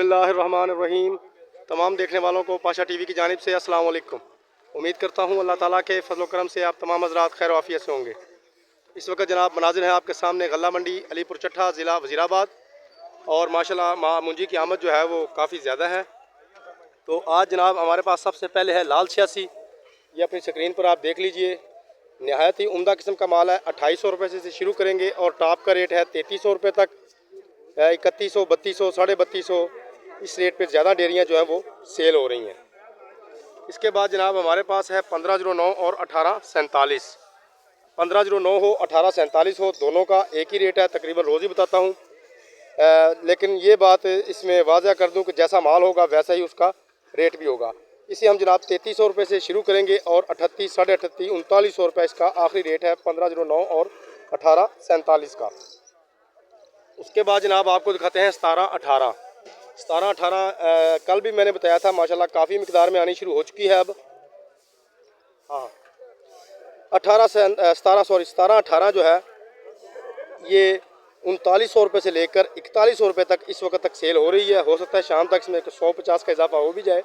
बिस्मिल्लाहिर्रहमानिर्रहीम। तमाम देखने वालों को पाशा टीवी की जानिब से अस्सलाम वालेकुम। उम्मीद करता हूँ अल्लाह ताला के फजल करम से आप तमाम हज़रात खैर वाफियत से होंगे। इस वक्त जनाब मनाजिर है आपके सामने गल्ला मंडी अलीपुर चट्ठा ज़िला वज़ीराबाद। और माशाल्लाह मुंजी की आमद जो है वो काफ़ी ज़्यादा है। तो आज जनाब हमारे पास सबसे पहले है लाल 86। ये अपनी स्क्रीन पर आप देख लीजिए, नहायत ही उम्दा किस्म का माल है। 2800 रुपये से शुरू करेंगे और टॉप का रेट है 3300 रुपये तक, 3100, 3200, 3250। इस रेट पे ज़्यादा डेयरियाँ जो हैं वो सेल हो रही हैं। इसके बाद जनाब हमारे पास है 1509 और 1847। 1509 हो 1847 हो, दोनों का एक ही रेट है। तकरीबन रोज़ ही बताता हूँ, लेकिन ये बात इसमें वाज़ह कर दूँ कि जैसा माल होगा वैसा ही उसका रेट भी होगा। इसे हम जनाब 3300 रुपये से शुरू करेंगे और 38, 38.5, 3900 रुपये इसका आखिरी रेट है 1509 और 1847 का। उसके बाद जनाब आपको दिखाते हैं 1718। 1718 कल भी मैंने बताया था, माशाल्लाह काफ़ी मिकदार में आनी शुरू हो चुकी है अब। हाँ, 1718 जो है ये 3900 रुपये से लेकर 4100 रुपये तक इस वक्त तक सेल हो रही है। हो सकता है शाम तक इसमें 150 का इजाफा हो भी जाए,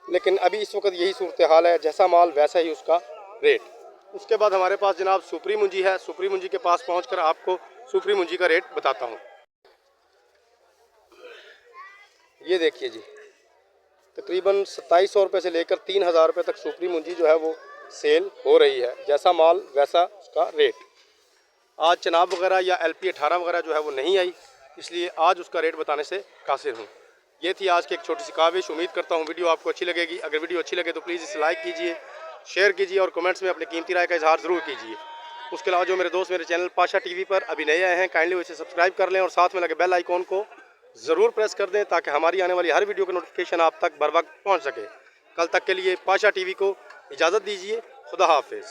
लेकिन अभी इस वक्त यही सूरत हाल है, जैसा माल वैसा ही उसका रेट। उसके बाद हमारे पास जनाब सुपरी मुंजी है। सुपरी मुंजी के पास पहुंचकर आपको सुपरी मुंजी का रेट बताता हूं। ये देखिए जी, तकरीबन 2700 रुपये से लेकर 3000 रुपये तक सुपरी मुंजी जो है वो सेल हो रही है। जैसा माल वैसा उसका रेट। आज चनाब वगैरह या LP 18 वगैरह जो है वो नहीं आई, इसलिए आज उसका रेट बताने से कासिर हूँ। ये थी आज की एक छोटी सी काविश। उम्मीद करता हूँ वीडियो आपको अच्छी लगेगी। अगर वीडियो अच्छी लगे तो प्लीज़ इसे लाइक कीजिए, शेयर कीजिए और कमेंट्स में अपनी कीमती राय का इजहार ज़रूर कीजिए। उसके अलावा जो मेरे दोस्त मेरे चैनल पाशा टीवी पर अभी नए आए हैं, काइंडली उसे सब्सक्राइब कर लें और साथ में लगे बेल आइकॉन को ज़रूर प्रेस कर दें ताकि हमारी आने वाली हर वीडियो का नोटिफिकेशन आप तक बर वक्त पहुँच सके। कल तक के लिए पाशा टीवी को इजाज़त दीजिए। खुदा हाफिज़।